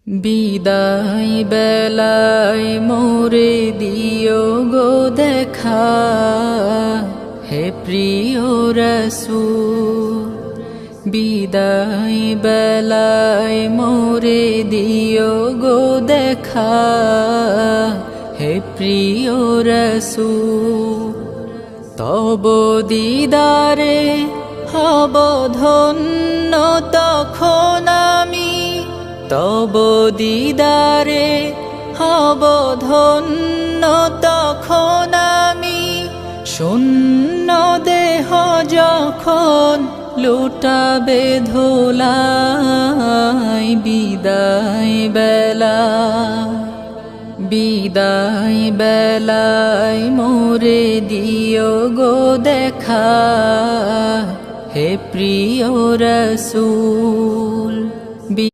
বিদায় বেলায় মোরে দিও গো দেখা, হে প্রিয় রাসূল। বিদায় বেলায় মোরে দিও গো দেখা, হে প্রিয় রাসূল। তব দিদারে হব ধন্য তখন আমি, তব দিদারে হব ধন্য তখন আমি। শূন্য দেহ যখন লুটাবে ধুলাই, বিদায় বেলা বিদায় বেলায় মোরে দিও গো দেখা, হে প্রিয় রাসূল।